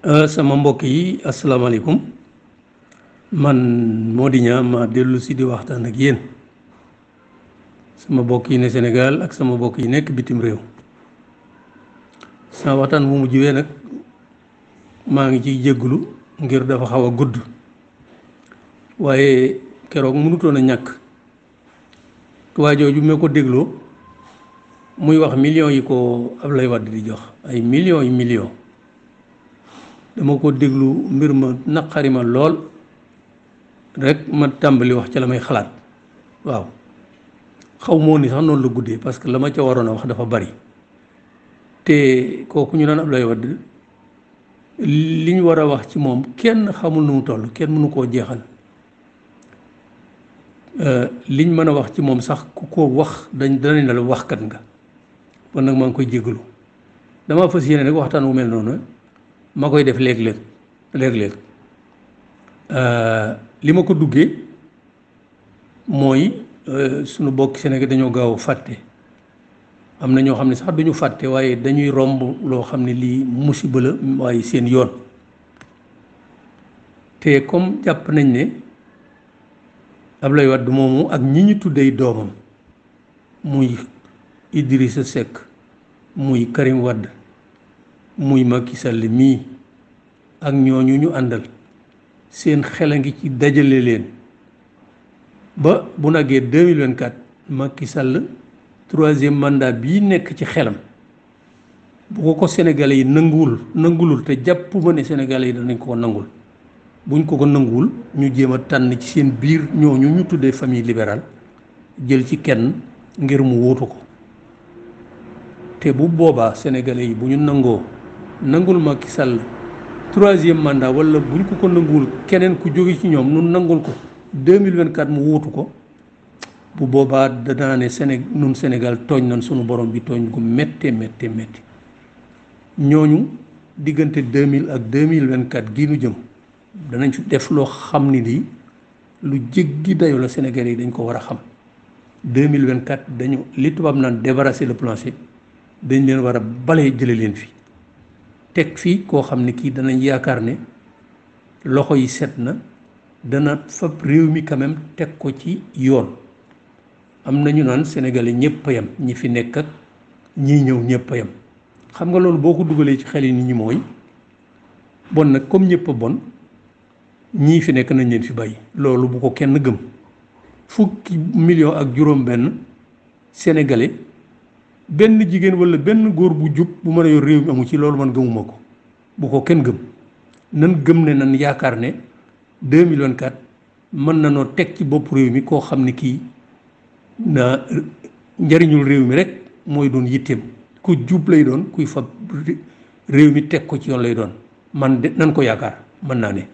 sama mbokk yi asalaamaaleykum man Mody Niang ma dellu si di waxtaan ak yéen sama mbokk yi ne Sénégal ak sama mbokk yi nekk bitim réew sama waxtaan bu mujj wee nag maa ngi ciy jégglu ngir dafa xaw a gudd waaye keroog mënutoon a ñàkk waa jooju ma ko dégloo muy wax millions yi ko Ablaye Wade di jox ay millions dama ko déglu mbir ma naqari ma lool rek ma tàmbali wax ca la may xalaat waaw xaw moo ni sax noonu la guddee parce que la ma ca waroon a wax dafa bari te kooku ñu naan Ablaye Wade li ñu war a wax ci moom kenn xamul nu mu toll kenn mënu koo jeexal liñ mën a wax ci moom sax ku ko wax danañ la waxkat nga kon nag maa ngi koy jégalu dama fas yéene rek waxtaan wu mel noonu ma koy def léeg-léeg li ma ko duggee mooy sunu bokki Sénégal dañoo gaaw fàtte am na ñoo xam ne sax duñu fàtte waaye dañuy romb loo xam ne lii musiba la waaye seen yoon te comme jàpp nañ ne Ablaye Wade moomu ak ñi ñu tuddee doomam muy Idrissa Seck muy Karim Wade muy Macky Sall mii ak ñooñu ñu àndal seen xel a ngi ci dajale leen ba bu naggee 2024 Macky Sall 3e mandat bii nekk ci xelam bu ko Sénégalais yi nangulul te jàpp ma ne Sénégalais yi danañ ko nangul buñ ko nanguwul ñu jéem a tànn ci seen biir ñooñu ñu tuddee famille libérale jël ci kenn ngir mu wóotu ko te bu boobaa Sénégalais yi bu ñu nangul Macky Sall 3e mandat wala buñ ko nanguwul keneen ku jóge ci ñoom nun nangul ko 2024 mu wóotu ko bu boobaa danaa ne nun Sénégal tooñ nañ sunu borom bi tooñ gu méttee ñooñu diggante 2000 ak 2024 gii nu jëm danañ fi def loo xam ni lii lu jéggi dayo la Sénégalais yi dañ ko war a xam 2024 dañu li tubaab naan débarrasser le plancher dañ leen war a balee jële leen fi teg fii koo xam ne kii danañ yaakaar ne loxo yi set na dana fab réew mi quand même teg ko ci yoon am na ñu naan Sénégalais ñëpp a yem ñi fi nekk ak ñii ñëw ñëpp a yem xam nga loolu boo ko dugalee ci xel yi nit ñi mooy bon nag comme ñëpp a bon ñii fi nekk nañ leen fi bàyyi loolu bu ko kenn gëm fukki million ak juróom-benn Sénégalais benn jigéen wala benn góor bu jub bu mën a yor réew mi amu ci loolu man gëmuma ko bu ko kenn gëm nan gëm ne nan yaakaar ne 2024 mën na noo teg ci bopp réew mi koo xam ne kii na njariñul réew mi rek mooy doon yitteem ku jub lay doon kuy fab réew mi teg ko ci yoon lay doon man de nan ko yaakaar mën naa ne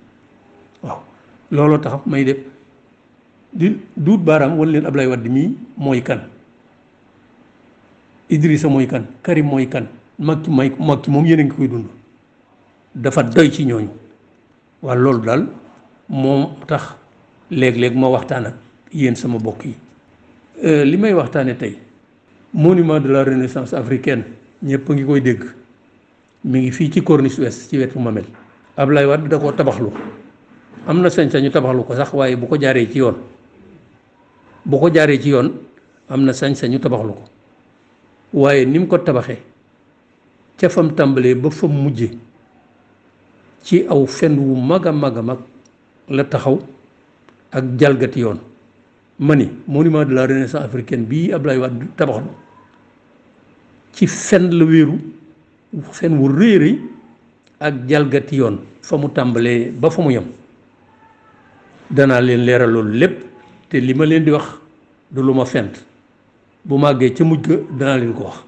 waaw looloo tax may def di duut baaraam wala leen Ablaye Wade mii mooy kan Idrissa mooy kan Karim mooy kan Macky moom yéen a ngi koy dund dafa doy ci ñooñu waa loolu daal moo tax léeg-léeg ma waxtaan ak yéen sama bokk yi li may waxtaane tey monument de la renaissance africaine ñëpp a ngi koy dégg mi ngi fii ci Corniche Ouest ci wetu Mamel Ablaye Wade da koo tabaxlu am na sañ-sañu tabaxlu ko sax waaye bu ko jaaree ci yoon am na sañ-sañu tabaxlu ko waaye ni mu ko tabaxee ca fam tàmbalee ba fam mujje ci aw fen wu mag a mag la taxaw ak jalgati yoon ma ni monument de la renaissance africaine bii Ablaye Wade tabaxlu ci fen la wéeru fen wu rëy ak jalgati yoon fa mu tàmbalee ba fa mu yem danaa leen leeral loolu lépp te li ma leen di wax du lu ma fent bu màggee ca mujj ga danaa leen ko wax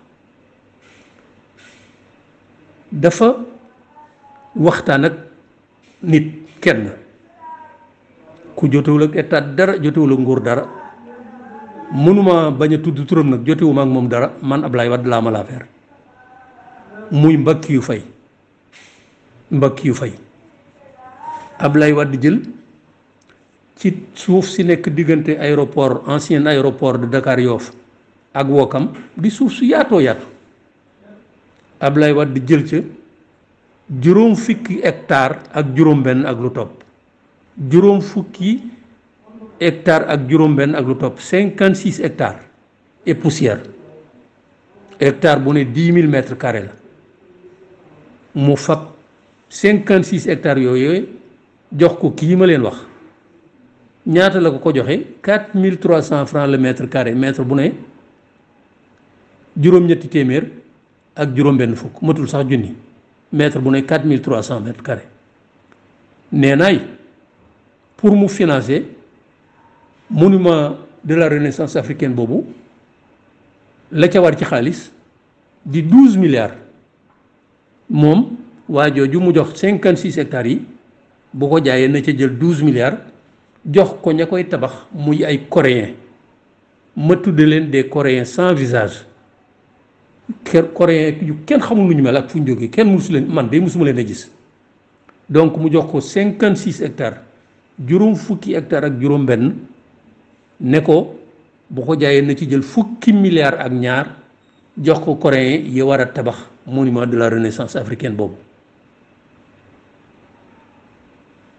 dafa waxtaan ak nit kenn ku jotewul ak état dara jotewul ak nguur dara mënuma bañ a tudd turam nag jotewuma ak moom dara man Ablaye Wade laa ma la affaire muy mbakki yu fay Ablaye Wade jël ci suuf si nekk diggante aéroport ancien aéroport de Dakar Yoff ak Wokam di suuf su yaatoo yaatu Ablaye Wade jël ca juróom fukki hectare ak juróom-benn ak lu topp juróom fukki hectare ak juróom-benn ak lu topp 56 hectares et poussière hectare bu ne 10 000 mètres carrés la mu fab 56 hectares yooyu jox ko kii ma leen wax ñaata la ko joxe 4300 francs le mètre carré mètre bu ne juróom-ñetti téeméer ak juróom-benn fukk matul sax junni mètre bu ne 4300 mètres carrés nee naay pour mu financer monument de la renaissance africaine boobu la ca war ci xaalis di 12 milliards moom waa jooju mu jox 56 hectares yi bu ko jaayee na ca jël 12 milliards jox ko ña koy tabax muy ay coréens ma tudde leen des coréens sans visage coréens yu kenn xamul lu ñu mel ak fu ñu jógee kenn musu leen man de musuma leen a gis donc mu jox ko 56 hectares juróom fukki hectares ak juróom-benn ne ko bu ko jaayee na ci jël fukki milliards ak ñaar jox ko coréens yi war a tabax monument de la renaissance africaine boobu.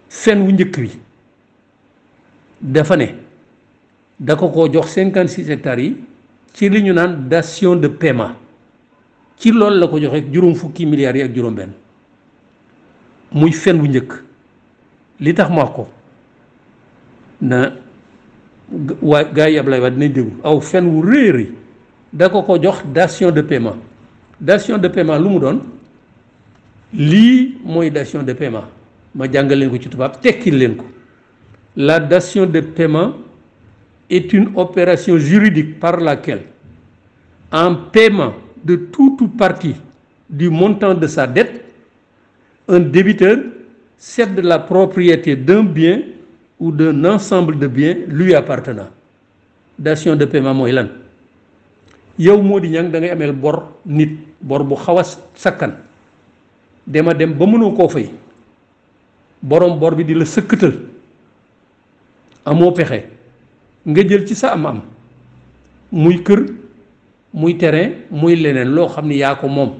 fen wu njëkk wi dafa ne da ko jox 56 hectares yi ci li ñu naan dation de paiement ci loolu la ko joxe juróom fukki milliards yi ak juróom-benn muy fen wu njëkk li tax ma wax ko na waa gaa yi Ablaye Wade dinañ déglu aw fen wu rëy da ko jox dation de paiement dation de paiement lu mu doon lii mooy dation de paiement ma jàngal leen ko ci tubaab tekkil leen ko la dation de paiement est une opération juridique par laquelle en paiement de tout ou partie du montant de sa dette un débiteur cède la propriété d'un bien ou d'un ensemble de biens lui appartenant dation de paiement mooy lan yow moo di ñang da ngay ameel bor nit bor bu xaw a sakkan dem ba mënoo koo fay borom bor bi di la sëkkatal amoo pexe nga jël ci sa am muy kër muy terrain muy leneen loo xam ni yaa ko moom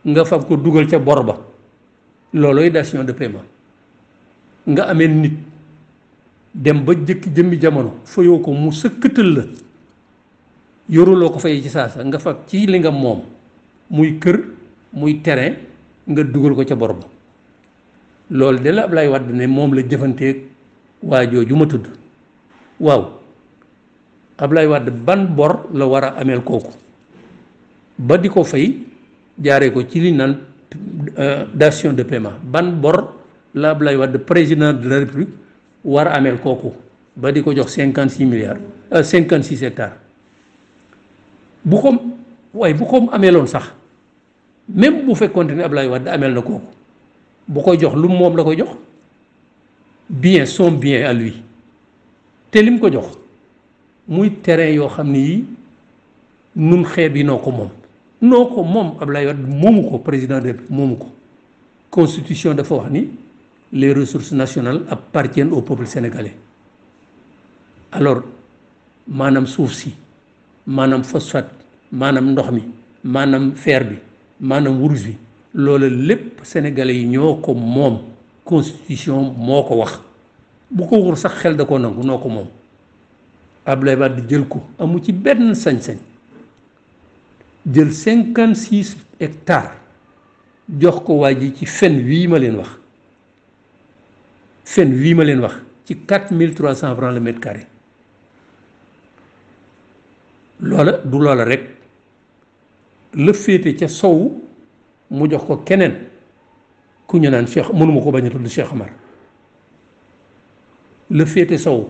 nga fab ko dugal ca bor ba loolooy dation de paiement nga amee nit dem ba jëkki jëmmi jamono fayoo ko mu sëkkatal la yoruloo ko fay ci saasa nga fab ci li nga moom muy kër muy terrain nga dugal ko ca bor ba loolu de la Ablaye Wade ne moom la jëfanteeg waa jooju ma tudd waaw Ablaye Wade ban bor la war a ameel kooku ba di ko fay jaaree ko ci li naan dation de paiement ban bor la Ablaye Wade président de la République war a ameel kooku ba di ko jox 56 milliards 56 hectares bu ko ameeloon sax même bu fekkoonte ne Ablaye Wade ameel na kooku bu koy jox lu moom la koy jox bien son bien à lui te lim ko jox muy terrain yoo xam ni yi nun xeeb yi noo ko moom Ablaye Wade moomu ko président de moomu ko constitution dafa wax ni les ressources nationales appartiennent au peuple sénégalais alors maanaam suuf si maanaam phosphate maanaam ndox mi maanaam fer bi maanaam wurus bi loolu lépp sénégalais yi ñoo ko moom constitution moo ko wax bu ko wur sax xel da koo nangu noo ko moom Ablaye Wade jël ko amu ci benn sañ-sañ jël 56 hectares jox ko waa ji ci fen wii ma leen wax ci 4300 francs le mètre carré loola du loola rek la féete ca sowu mu jox ko keneen ku ñu naan Cheikh mënuma ko bañ a tudd Cheikh Amar la féete sow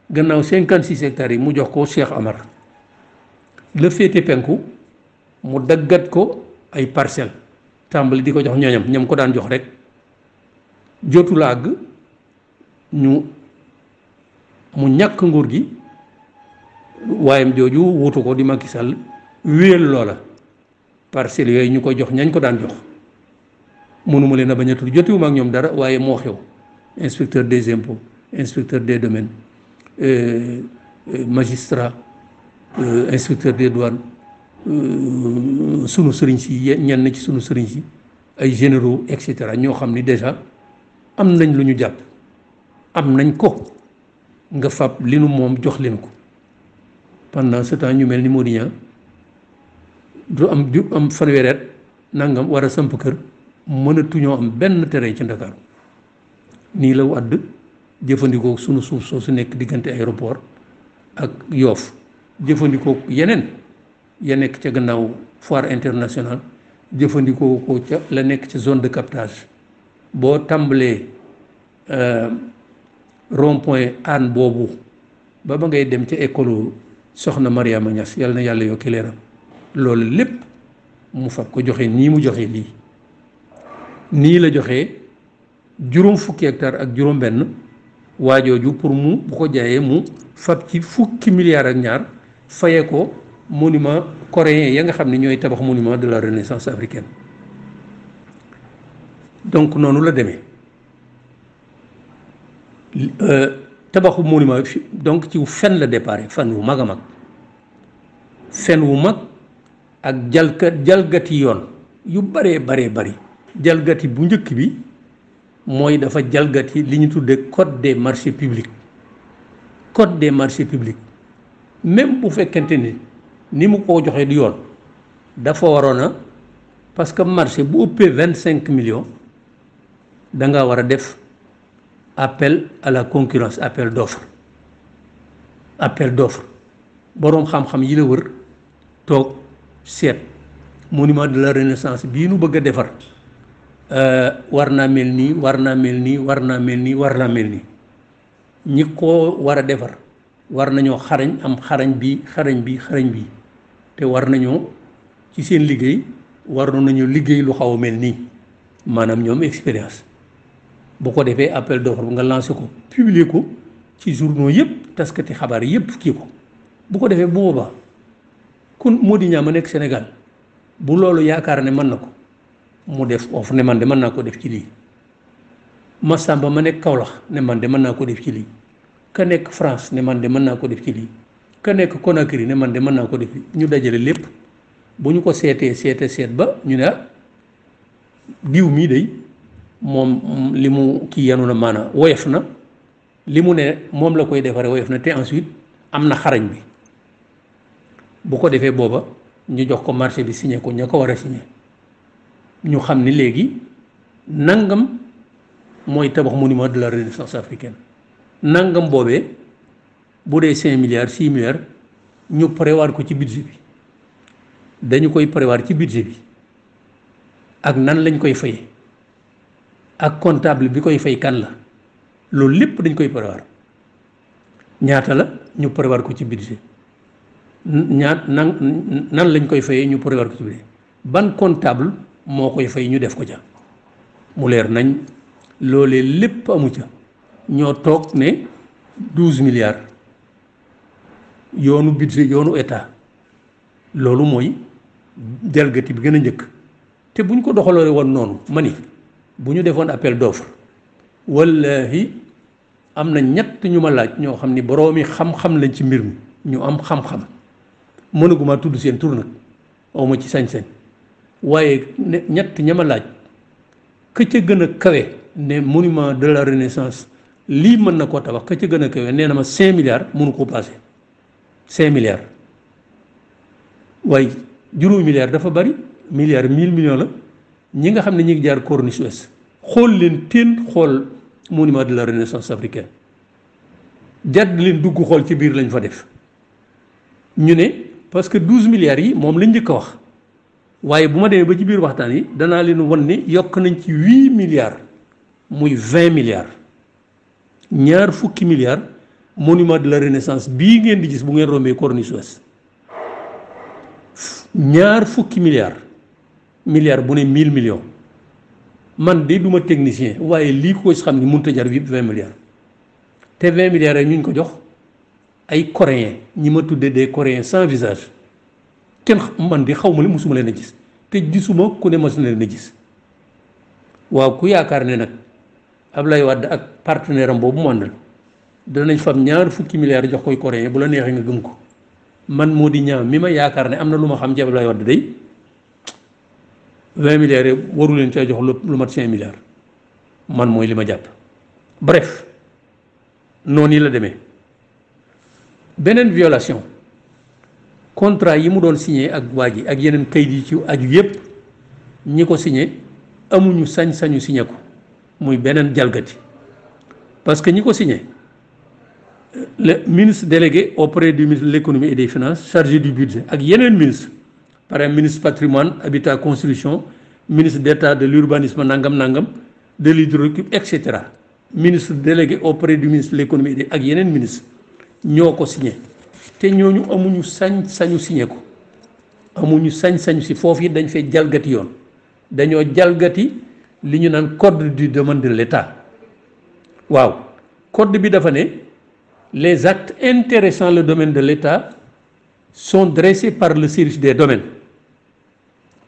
gannaaw 56 hectares yi mu jox ko Cheikh Amar la féete penku mu daggat ko ay parcelles tàmbali di ko jox ñam ko daan jox rek jotu la àgg mu ñàkk nguur gi waayam jooju wutu ko di Macky Sall wéel loola parcelles yooyu ñu ko jox ñañ ko daan jox mënuma leen a bañ a tudd jotiwuma ak ñoom dara waaye moo xew inspecteur des impôts inspecteur des domaines magistrat inspecteur des douanes sunu sëriñ si ñenn ci sunu sëriñ si ay généraux et cetera ñoo xam ni déjà am nañ lu ñu jàpp am nañ ko nga fab li nu moom jox leen ko pendant ce temps ñu mel ni Mody Niang du am fanweeri at nangam war a samp kër mënatuñoo am benn terrain ci Ndakaaru nii la Wàdd jëfandikoo sunu suuf soo su nekk diggante aéroport ak Yoof jëfandikoo yeneen ya nekk ca gannaaw foire internationale jëfandikoo ko ca la nekk ca zone de captage boo tàmbalee rond point Hann boobu ba ngay dem ca école soxna Mariama Niass yàlla na yàlla yokki leeram loolu lépp mu fab ko joxe nii mu joxe lii nii la joxe juróom fukki hectare ak juróom benn waajooju pour mu bu ko jaayee mu fab ci fukki milliards ak ñaar faye ko monument coréen ya nga xam ne ñooy tabax monument de la renaissance africaine donc noonu la demee tabaxu monument donc ci fen la déparé fen wu mag a mag fen wu mag ak jalgati yoon yu baree bari jalgati bu njëkk bi mooy dafa jalgati li ñu tuddee code des marchés publics code des marchés publics même bu fekkente ni mu ko joxee du yoon dafa waroon a parce que marché bu ëppee 25 millions da nga war a def appel à la concurrence appel d'offre boroom xam-xam yi la wër toog seet monument de la renaissance bii nu bëgg a defar war naa mel nii war naa mel nii war naa mel nii war naa mel nii ñi ko war a defar war nañoo xarañ am xarañ bi te war nañoo ci seen liggéey war nañoo liggéey lu xaw a mel nii maanaam ñoom expérience bu ko defee appel d'offre nga lancé ko publier ko ci journaux yëpp taskati xabaar yëpp kii ko bu ko defee bu boobaa kon Mody Niang ma nekk Sénégal bu loolu yaakaar ne mën na ko mu def offre ne man de mën naa ko def ci lii Massamba ma nekk Kaolack ne man de mën naa ko def ci lii ka nekk France ne man de mën naa ko def ci lii ka nekk Conakry ne man de mën naa ko def ñu dajale lépp bu ñu ko seet ba ñu ne diw mii day moom li mu kii yanu na maanaam woyof na li mu ne moom la koy defaree woyof na te ensuite am na xarañ bi bu ko defee booba ñu jox ko marché bi signé ko ña ko war a signé ñu xam ni léegi nangam mooy tabax monument de la renaissance africaine nangam boobee bu dee 5 milliards 6 milliards ñu prévoir ko ci budget bi dañu koy prévoir ci budget bi ak nan lañ koy fayee ak comptable bi koy fay kan la loolu lépp dañ koy prévoir ñaata la ñu prévoir ko ci budget nan lañ koy fayee ñu prévoir ko ci budget ban comptable moo koy fay ñu def ko ca mu leer nañ loolee lépp amu ca ñoo toog ne 12 milliards yoonu budget yoonu état loolu mooy jalgati bi gën a njëkk te bu ñu ko doxalee woon noonu ma ni bu ñu defoon appel d'offre wallahi am na ñett ñu ma laaj ñoo xam ni boroomi xam-xam lañ ci mbir mi ñu am xam-xam mënaguma tudd seen tur nag awma ci sañ-sañ waaye ñett ña ma laaj ka ca gën a kawe ne monument de la renaissance lii mën na koo tabax ka ca gën a kawe nee na ma 5 milliards mënu koo passé 5 milliards waaye juróomi milliards dafa bari milliards 1000 millions la ñi nga xam ne ñi ngi jaar Corniche Ouest xool leen teen xool monument de la renaissance africaine jadd leen dugg xool ci biir lañ fa def ñu ne parce que 12 milliards yi moom lañ njëkk a wax waaye bu ma demee ba ci biir waxtaan yi danaa leen wan ne yokk nañ ci 8 milliards muy 20 milliards ñaar fukki milliards monument de la renaissance bii ngeen di gis bu ngeen rombee Corniche Ouest ñaar fukki milliards bu ne 1000 millions man de duma technicien waaye lii ko xam ni mënut a jar 20 milliards te 20 milliards rek ñu ko jox ay coréens ñi ma tuddee des coréens sans visage kenn man di xaw ma li musuma leen a gis te gisuma ku ne mas na leen a gis waaw ku yaakaar ne nag Ablaye Wade ak partenaire am boobu mu àndal danañ fam ñaar fukki milliards jox koy coréen bu la neexee nga gëm ko man Mody Niang mi ma yaakaar ne am na lu ma xam ci Ablaye Wade day 20 milliards yi waru leen caa jox lu mat 5 milliards man mooy li ma jàpp. bref noonu la demee beneen violation contrat yi mu doon signé ak waa ji ak yeneen kayit yi ci aju yépp ñi ko signé amuñu sañ-sañu signé ko muy beneen jalgati parce que ñi ko signé le ministre délégué auprès du ministre de l'économie et des finances chargé du budget ak yeneen ministre par exemple ministre patrimoine habitat construction ministre d'état de l'urbanisme nangam de l'hydraulique etc. ministre délégué auprès du ministre de l'économie et ak yeneen ministre ñoo ko signé te ñooñu amuñu sañ-sañu signé ko amuñu sañ-sañu si foofu yi dañ fay jalgati yoon dañoo jalgati li ñu naan code du domaine de l'État waaw code bi dafa ne les actes intéressant le domaine de l'État sont dressés par le service des domaines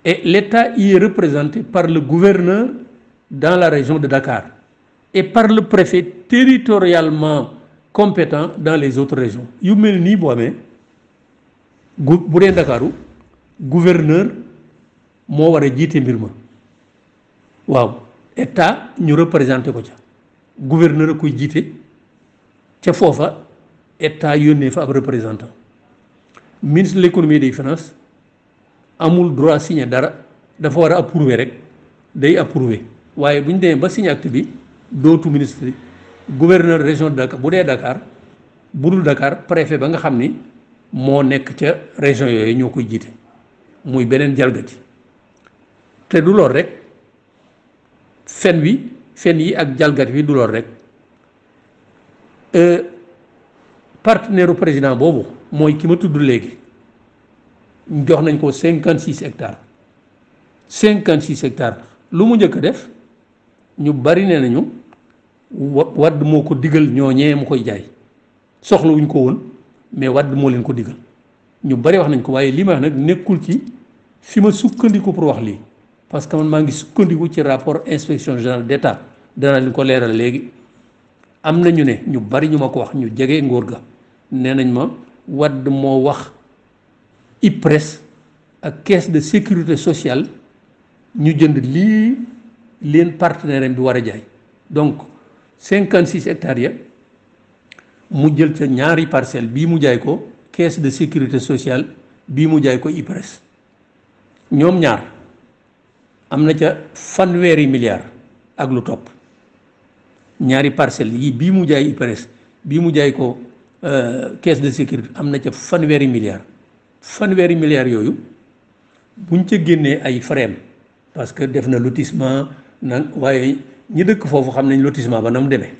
et l'État y est représenté par le gouverneur dans la région de Dakar et par le préfet territorialement compétent dans les autres régions yu mel nii boo amee bu dee Ndakaaru gouverneur moo war a jiite mbir ma waaw état ñu représenté ko ca gouverneur a koy jiite ca foofa état yónnee fa ab représentant ministre de l'économie et des finances amul droit signer dara dafa war a approuver rek day approuver waaye bu ñu demee ba signer acte bi dootu ministre gouverneur région de Dakar bu dee Dakar bu dul Dakar préfet ba nga xam ni moo nekk ca région yooyu ñoo koy jiite muy beneen jalgati te du lool rek fen yi ak jalgati bi du lool rek partenaire u président boobu mooy ki ma tudd léegi jox nañ ko 56 hectares 56 hectares lu mu njëkk a def ñu bari nee nañu Wade moo ko digal ñooñee mu koy jaay soxlawuñ ko woon mais Wade moo leen ko digal ñu bari wax nañ ko waaye li ma wax nag nekkul ci fi ma sukkandiku pour wax lii parce que man maa ngi sukkandiku ci rapport inspection générale d'État dana leen ko leeral léegi am na ñu ne ñu bari ñu ma ko wax ñu jege ngóor ga nee nañ ma Wade moo wax IPRES ak caisse de sécurité sociale ñu jënd lii leen partenaire bi war a jaay donc 56 hectares ya mu jël ca ñaari parcelle bii mu jaay ko caisse de sécurité sociale bii mu jaay ko IPRES ñoom ñaar am na ca fanweeri milliards ak lu topp ñaari parcelles yi bii mu jaay IPRES bii mu jaay ko caisse de sécurité am na ca fanweeri milliards yooyu buñ ca génnee ay frais parce que def na lotissement nag waaye ñi dëkk foofu xam nañ lotissement ba na mu demee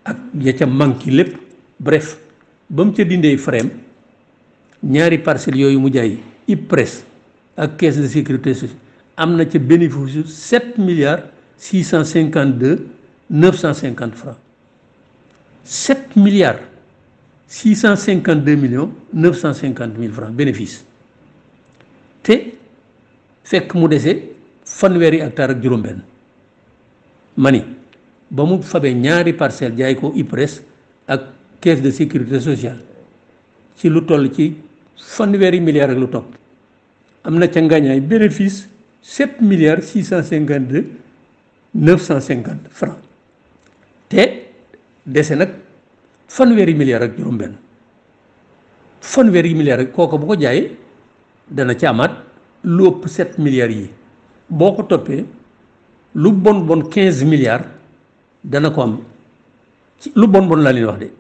ak ya ca manqué lépp bref ba mu ca dindee frais ñaari parcelles yooyu mu jaay IPRES ak caisse de sécurité sociale am na ca bénéfice 7 milliards 652 950 francs 7 milliards 652 millions 950 mille francs bénéfice te fekk mu dese fanweeri hectare ak juróom-benn mani ba mu fabee ñaari parcelle jaay ko IPRES ak caisse de sécurité sociale ci lu toll ci fanweeri milliards ak lu topp am na ca ngañaay bénéfice 7 milliards 652 950 francs te dese nag fanweeri milliards ak juróom-benn fanweeri milliards ak kooku bu ko jaayee dana ci amaat lu ëpp 7 milliards yi boo ko toppee lu bon 15 milliards dana ko am ci lu bon laa leen wax de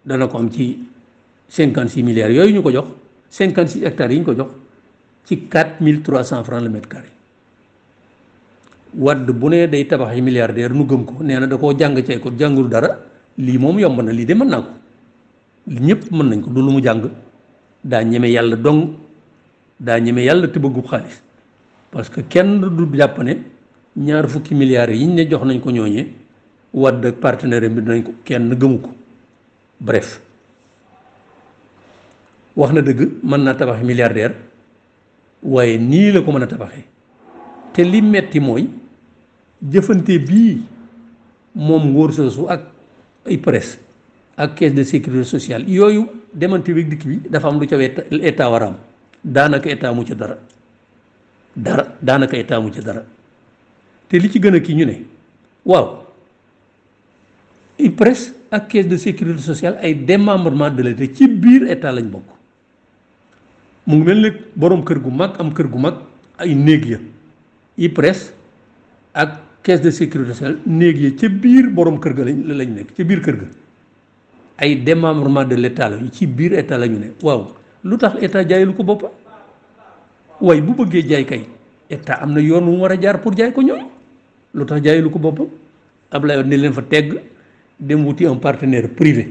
dana ko am ci 56 milliards yooyu ñu ko jox 56 hectares yi ñu ko jox ci 4300 francs le mètre carré Wade bu ne day tabax yi milliardaire nu gëm ko nee na da koo jàng cay ko jàngul dara lii moom yomb na lii de mën naa ko ñëpp mën nañ ko du lu mu jàng daa ñeme yàlla dong daa ñeme yàlla te bëggub xaalis parce que kenn du jàpp ne ñaar fukki milliards yi ñu ne jox nañ ko ñooñee Wade ak partenaire bi dinañ ko kenn gëmu ko bref wax na dëgg mën naa tabax milliardaire waaye nii la ko mën a tabaxee te li metti mooy jëfante bii moom ngóor soosu ak IPRES ak caisse de sécurité sociale yooyu demante bi dikk bi dafa am lu ca état war a am daanaka état mu ca dara daanaka état mu ca dara te li ci gën a kii ñu ne waaw IPRES ak caisse de sécurité sociale ay démembrement de l'État ci biir état lañ bokk mu ngi mel ni borom kër gu mag am kër gu mag ay néeg ya IPRES ak caisse de sécurité sociale néeg ya ca biir borom kër ga lañ nekk ca biir kër ga ay démembrement de l'État lañu ci biir état la ñu ne waaw lu tax état jaayalu ko boppam waaye bu bëggee jaay kay état am na yoon wu mu war a jaar pour jaay ko ñoom lu tax jaayalu ko boppam Ablaye ne leen fa tegg dem wuti un partenaire privé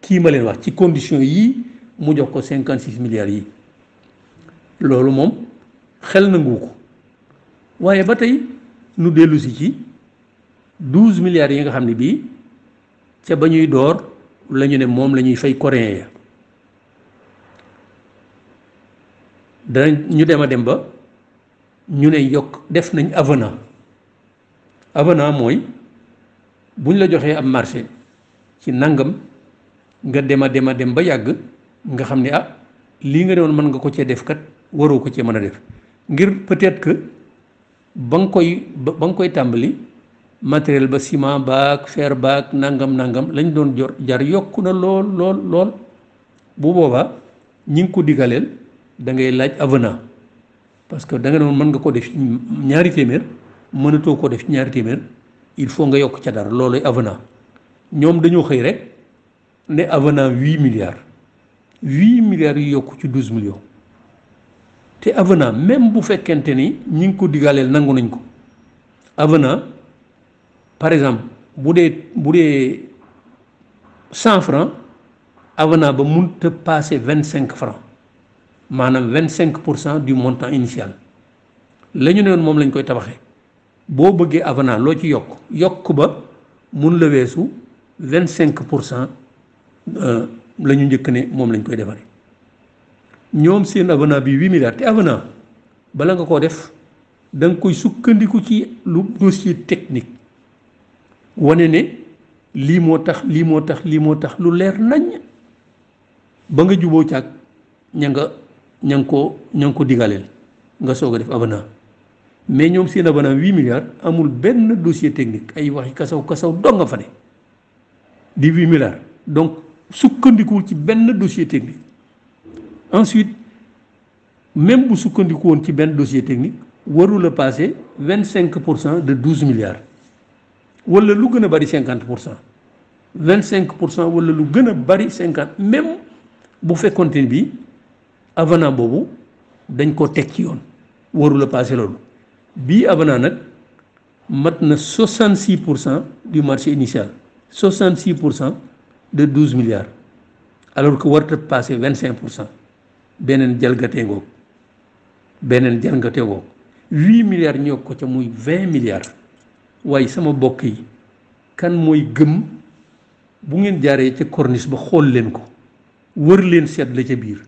kii ma leen wax ci condition yii mu jox ko 56 milliards yi loolu moom xel nangu ko waaye ba tey nu dellu si ci 12 milliards yi nga xam ne bii ca ba ñuy door la ñu ne moom la ñuy fay coréen ya danañ ñu dem a dem ba ñu ne yokk def nañ avenant mooy buñ la joxee am marché ci nangam nga dem a dem ba yàgg nga xam ne lii nga doon mën nga ko cee def kat waroo ko cee mën a def ngir peut-être que ba nga koy tàmbali matériel ba ciment baak fer baak nangam lañ doon jar yokku na lool bu boobaa ñi ngi ko digaleel da ngay laaj avenant parce que da nga doon mën nga ko def ñaari téeméer mënatoo ko def ñaari téeméer il faut nga yokk ca dara looluy avenant ñoom dañoo xëy rek ne avenant 8 milliards yu yokk ci 12 millions te avenant même bu fekkente ni ñi ngi ko digaleel nangu nañ ko avenant par exemple bu dee 100 francs avenant ba mënut a passer 25 francs maanaam 25% du montant initial la ñu ne woon moom lañ koy tabaxee boo bëggee avenant loo ci yokk ba mun la weesu 25% la ñu njëkk ne moom lañ koy defaree ñoom seen avenant bi 8 milliards te avenant bala nga koo def da nga koy sukkandiku ci lu dossier technique wane ne lii moo tax lu leer nañ ba nga juboo caag ña nga ko digaleel nga soog a def avenant mais ñoom seen avenant 8 milliards amul benn dossier technique ay waxi kasaw dong nga fa ne di 8 milliards donc sukkandikuwul ci benn dossier technique ensuite même bu sukkandiku woon ci benn dossier technique warul a passer 25% de 12 milliards wala lu gën a bari 50% 25% wala lu gën a bari 50 même bu fekkonte ni bii avenant boobu dañ ko teg ci yoon warul a passer loolu bii avenant nag mat na 66% du marché initial 66% de 12 milliards alors que warut a passer 25%. beneen jalgatee ngoog 8 milliards ñoo ko ca muy 20 milliards waaye sama bokk yi kan mooy gëm bu ngeen jaaree ca corniche ba xool leen ko wër leen seet la ca biir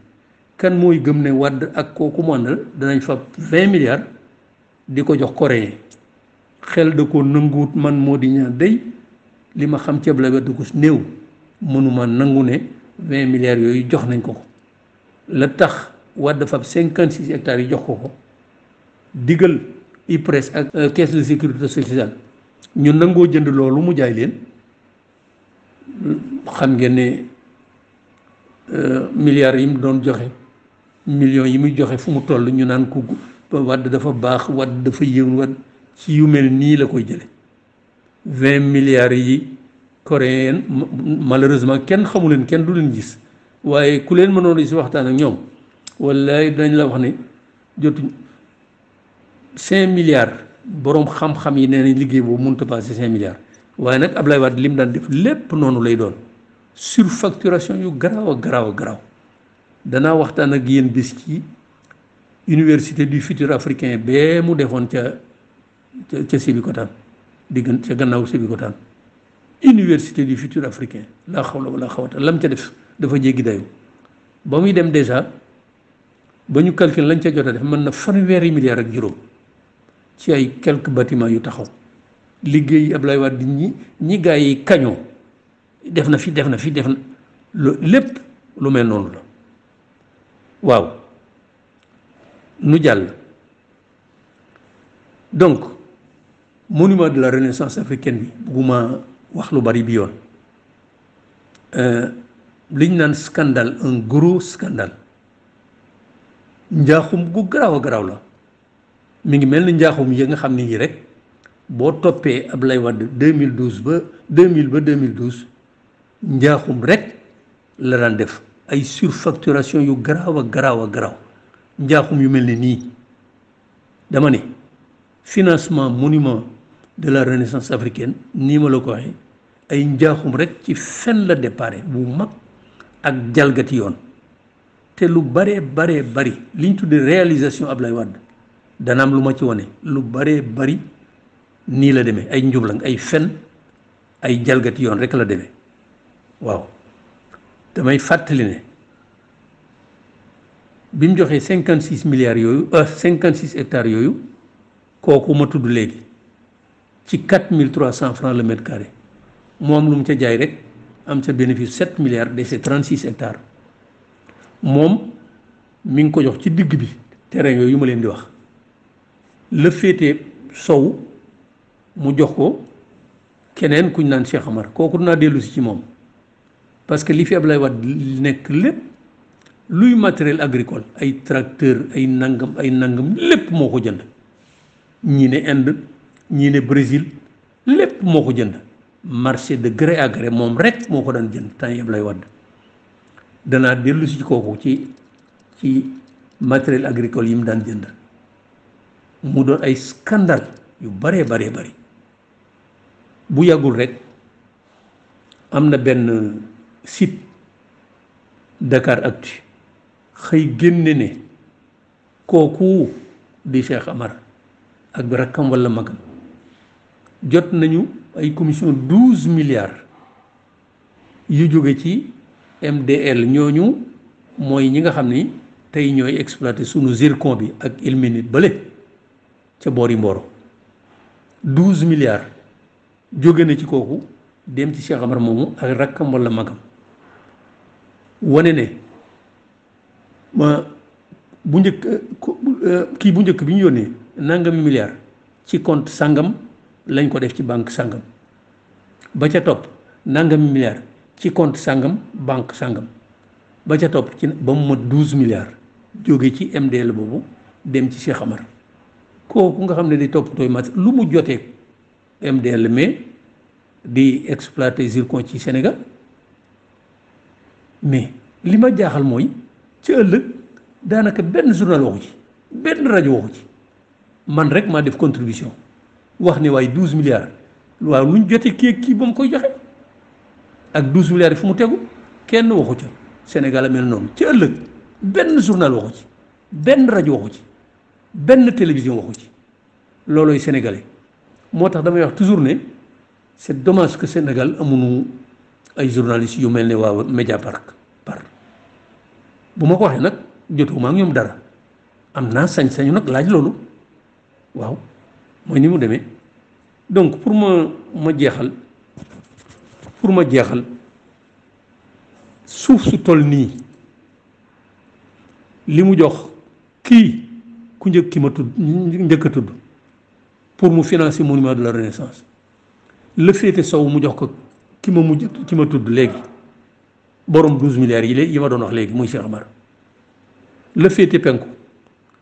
kan mooy gëm ne Wàdd ak kooku mu àndal danañ fa 20 milliards di ko jox coréen xel da ko nanguwut man moo di ñaan day li ma xam ceeb la wedd ko néew mënuma nangu ne 20 milliards yooyu jox nañ ko la tax Wàdd fab 56 hectares yi jox ko digal IPRES ak caisse de sécurité sociale ñu nangoo jënd loolu mu jaay leen xam ngeen ne milliards yi mu doon joxe millions yi muy joxe fu mu toll ñu naan ko Wàdd dafa baax Wàdd dafa yéwén Wàdd ci yu mel nii la koy jële 20 milliards yi coréen malheureusement kenn xamu leen kenn du leen gis waaye ku leen mënoon si waxtaan ak ñoom wallaay dañ la wax ne jotuñ 5 milliards boroom xam-xam yi nee nañ liggéey boobu mënut a passé 5 milliards waaye nag Ablaye Wade li mu daan def lépp noonu lay doon surfacturation yu garaaw a garaaw danaa waxtaan ak yéen bis ci université du futur africain bee mu defoon ca Sébikotane ca gannaaw Sébikotane université du futur africain laa xawla wala xawata lam ca def dafa jéggi dayu ba muy dem déjà ba ñu calcul lañ ca jot a def mën na fanweeri milliards ak juróom ci ay quelques bâtiments yu taxaw liggéey Ablaye Wade ñi gaa yi kañoo def na lépp lu mel noonu la waaw nu jàll. Donc monument de la renaissance africaine bi bugguma wax lu bari bi yoon liñ naan scandale, un gros scandale, njaaxum gu garaaw a garaaw la. mi ngi mel ni njaaxum yi nga xam ne yi rek boo toppee Abdoulaye Wade 2012 ba 2012 njaaxum rek la daan def ay surfacturation yu garaaw a garaaw njaaxum yu mel ne nii. dama ne financement monument de la renaissance africaine nii ma la ko waxee ay njaaxum rek ci fen la déparé bu mag ak jalgati yoon. te lu bari liñ tuddee réalisation Abdoulaye Wade dana am lu ma ci wane lu bari nii la demee ay njublang ay fen ay jalgati yoon rek la demee. waaw damay fàttali ne bi mu joxee 56 milliards yooyu 56 hectares yooyu kooku ma tudd léegi ci 4300 francs le mètre carré moom lu mu ca jaay rek am ca bénéfice 7 milliards de ces 36 hectares moom mi ngi ko jox ci digg bi terrain yooyu ma leen di wax. la féete sow mu jox ko keneen kuñ naan Cheikh Amar kooku dinaa dellu si ci moom parce que li fi Abdoulaye Wade nekk lépp luy matériel agricole ay tracteur ay nangam lépp moo ko jënd. ñii ne Inde ñii ne Brésil lépp moo ko jënd marché de gré à gré moom rek moo ko daan jënd temps yi Abdoulaye Wade. danaa dellu si kooku ci matériel agricole yi mu daan jënd mu doon ay scandale yu bari bu yàggul rek am na benn site Dakaractu xëy génne ne kooku di Cheikh Amar ak bi rakkam walla magam jot nañu ay commission 12 milliards yu jóge ci MDL ñooñu mooy ñi nga xam ni tey ñooy exploité sunu zircon bi ak ilménite bële ca boori Mboro 12 milliards jóge na ci kooku dem ci Cheikh Amar moomu ak rakkam walla magam wane ne ma bu njëkk kii bu njëkk bi ñu yónnee nangami milliards ci compte sangam lañ ko def ci banque sangam ba ca topp nangami milliards ci compte sangam banque sangam ba ca topp ci ba mu mat 12 milliards jóge ci MDL boobu dem ci Cheikh Amar kooku nga xam ne di toppatooy mat lu mu jotee MDL mais di exploiter zircon ci Sénégal. mais li ma jaaxal mooy ci ëllëg daanaka benn journal waxu ci benn rajo waxu ci man rek maa def contribution wax ne waaye 12 milliards waaw lu ñu jotee kii ba mu koy joxe ak 12 milliards yi fu mu tegu kenn waxu ca Sénégal a mel noonu ci ëllëg benn journal waxu ci benn rajo waxu ci benn télévision waxu ci loolooy sénégalais moo tax damay wax toujours ne c'est dommage que Sénégal amuñu ay journalistes yu mel ne waa Mediapart bu ma ko waxee nag jotuma ak ñoom dara am naa sañ-sañu nag laaj loolu waaw mooy ni mu demee donc pour ma jeexal suuf su toll nii li mu jox kii ku njëkk a tudd pour mu financer monument de la Renaissance la féete sow mu jox ko ki ma tudd léegi borom 12 milliards yi ma doon wax léegi muy Cheikh Amar la féete penku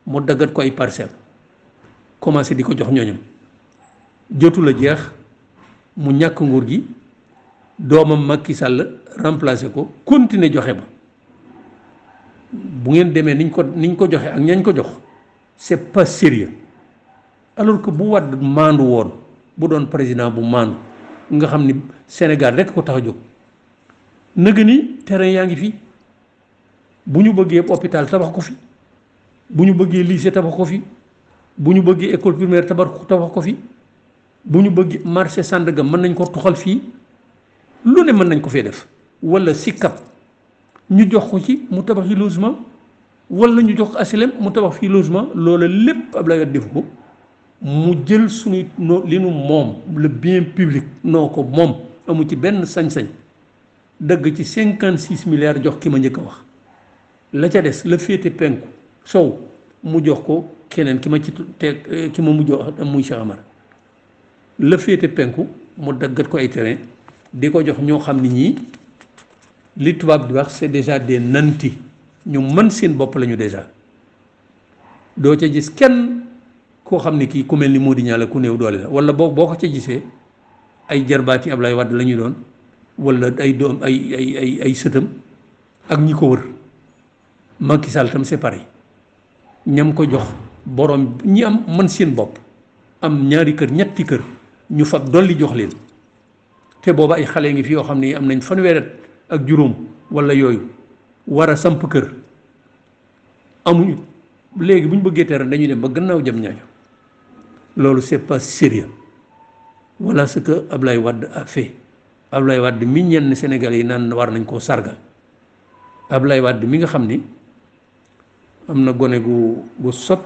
mu daggat ko ay parcelles commencé di ko jox ñooñam jotul a jeex mu ñàkk nguur gi doomam Macky Sall remplacé ko continuer joxe ba bu ngeen demee niñ ko joxe ak ñañ ko jox c'est pas sérieux alors que bu Wade maandu woon bu doon président bu maandu nga xam ni Sénégal rek ko tax a jóg nëgë ni terrain yaa ngi fi bu ñu bëggee hôpital tabax ko fi bu ñu bëggee lycée tabax ko fi bu ñu bëggee école primaire tabax ko fi bu ñu bëggee marché Sandaga mën nañ ko toxal fii lu ne mën nañ ko fee def wala Sicap ñu jox ko ci mu tabax yi logement wala ñu jox ko HLM mu tabax fii logement loola lépp Abdoulaye Wade def ko mu jël suñu li nu moom le bien public noo ko moom amu ci benn sañ-sañ dëgg ci 56 milliards jox ki ma njëkk a wax la ca des la féete penku sow mu jox ko keneen ki ma ci teg ki ma mu jox muy Cheikh Amar la féete penku mu daggat ko ay terrain di ko jox ñoo xam ni ñii li tubaab di wax c'est déjà des nantis ñu mën seen bopp lañu déjà doo ca gis kenn koo xam ni kii ku mel ni Mody Niang la ku néew doole la wala boo ko ca gisee ay jarbaati Ablaye Wade la ñu doon wala ay doom ay sëtam ak ñi ko wër Macky Sall tam c'est pareil ñam ko jox borom ñi am mën seen bopp am ñaari kër ñetti kër ñu fab dolli jox leen te booba ay xale ngi fi yoo xam ne am nañ fanweeri at ak juróom wala yooyu war a samp kër amuñu léegi bu ñu bëggee terrain dañuy dem ba gannaaw jam ñaajo loolu c'est pas sérieux voilà ce que Ablaye Wade a fait Ablaye Wade mi ñenn Sénégalais yi naan war nañ koo sargal Ablaye Wade mi nga xam ni am na gone gu sot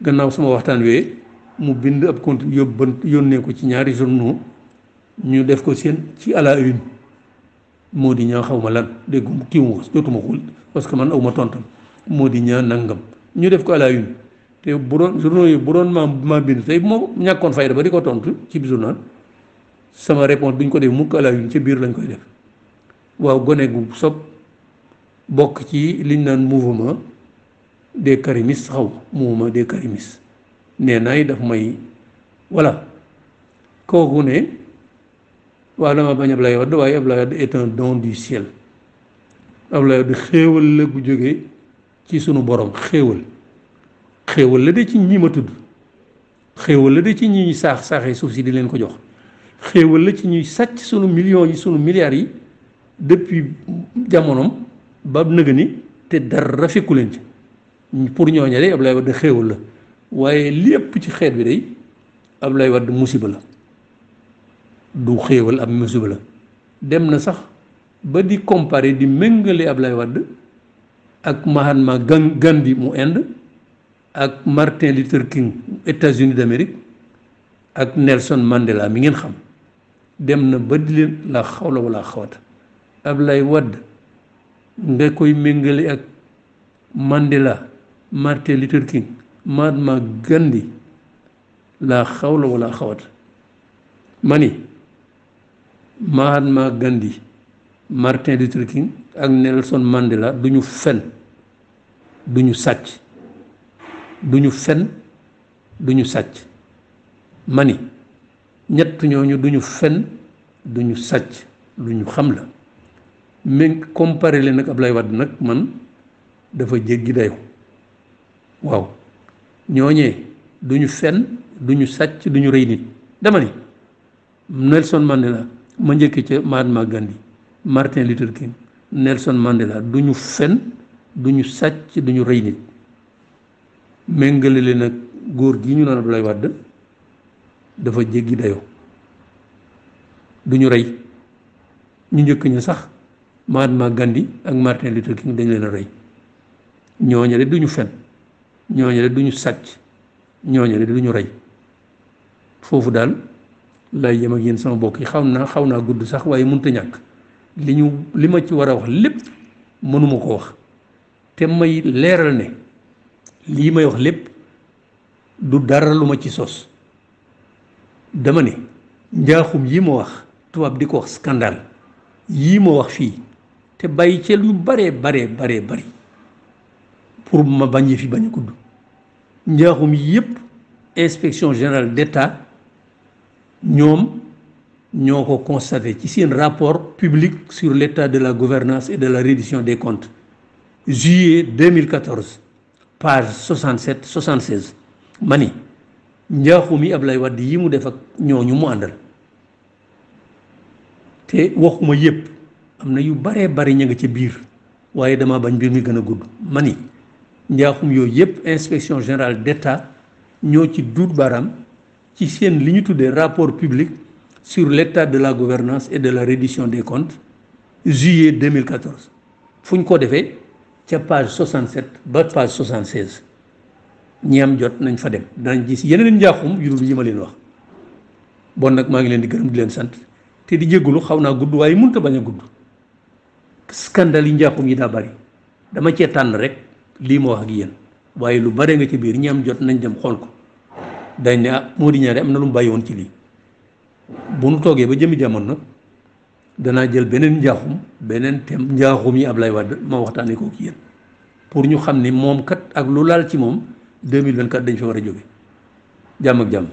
gannaaw sama waxtaan wee mu bind ab compte yónnee ko ci ñaari journaux ñu def ko seen ci à la une Mody Niang xaw ma lan dégg kii mu jotuma ko parce que man aw ma tontam Mody Niang nangam ñu def ko à la une te bu doon journaux yi bu doon maa bind tey moo ñàkkoon fayda ba di ko tontu ci journal sama réponse duñ ko def mukk à la une ci biir lañ koy def waaw gone gu sob bokk ci liñ naan mouvement des karimistes mouvement des karimistes nee naay daf may voilà kooku ne waaw dama bañ Ablaye Wade waaye Ablaye Wade est un don du ciel Ablaye Wade xéewal la gu jógee ci sunu borom xéewal la de ci ñi ma tudd xéewal la de ci ñi saaxee suuf si di leen ko jox xéewal la ci ñuy sàcc sunu millions yi sunu milliards yi depuis jamonoom ba nëga ni te dara fekku leen ci pour ñooña de Ablaye Wade xéewal la waaye lépp ci xeet bi day Ablaye Wade musiba la du xéewal ab musiba la dem na sax ba di comparer di méngale Ablaye Wade ak Mahatma Gandhi mu Inde ak Martin Luther King États-Unis d'Amérique ak Nelson Mandela mi ngeen xam dem na ba di leen la xawla wala xawata Ablaye Wade nga koy méngale ak Mandela Martin Luther King Mahatma Gandhi la xawla wala xawata ma ni Mahatma Gandhi Martin Luther King ak Nelson Mandela duñu fen duñu sàcc duñu fen duñu sàcc ma ni ñett ñooñu duñu fen duñu sàcc lu ñu xam la mais comparé leen nag Ablaye Wade nag man dafa jéggi dayo waaw ñooñee duñu fen duñu sàcc duñu rey nit dama ni Nelson Mandela ma njëkk ca Mahatma Gandhi Martin Luther King Nelson Mandela duñu fen duñu sàcc duñu rey nit méngale leen nag góor gi ñu naan Ablaye Wade dafa jéggi dayoo duñu rey ñu njëkk ña sax Mahatma Gandhi ak Martin Luther King dañ leen a rey ñooñale duñu fen ñooñale duñu sàcc ñooñale duñu rey foofu daal lay yem ak yéen sama mbokk yi xaw naa gudd sax waaye mënut a ñàkk li ma ci war a wax lépp mënuma ko wax te may leeral ne lii may wax lépp du dara lu ma ci sos dama ne njaaxum yi ma wax tubaab di ko wax scandale yii ma wax fii te bàyyi ci lu baree bari pour ma bañ fi bañ a gudd njaaxum yépp inspection générale d'État ñoom ñoo ko constaté ci seen rapport public sur l'état de la gouvernance et de la reddition des comptes juillet 2014 page 67 76 ma ni njaaxum yi Ablaye Wade yi mu def ak ñooñu mu àndal te waxuma yépp am na yu baree bari ña nga ca biir waaye dama bañ mbir mi gën a gudd ma ni njaaxum yooyu yépp inspection générale d'État ñoo ci duut baaraam ci seen li ñu tuddee rapport public sur l'état de la gouvernance et de la reddition des comptes juillet 2014 fu ñu ko defee ca page 67 ba page 76 ñi am jot nañ fa dem danañ gis yeneen njaaxum yu dul yi ma leen wax bon nag maa ngi leen di gërëm di leen sant te di jégalu xaw naa gudd waaye mënut a bañ a gudd scandale yi njaaxum yi daa bari dama cee tànn rek lii ma wax ak yéen waaye lu bare nga ci biir ñi am jot nañ dem xool ko dañ ne ah Mody Niang am na lu mu bàyyi woon ci lii bu nu toogee ba jëmi jamono nag danaa jël beneen njaaxum beneen thème njaaxum yi Ablaye Wade ma waxtaanee ko ci yéen pour ñu xam ni moom kat ak lu laal ci moom 2024 dañ fa war a jóge jàmm ak jàmm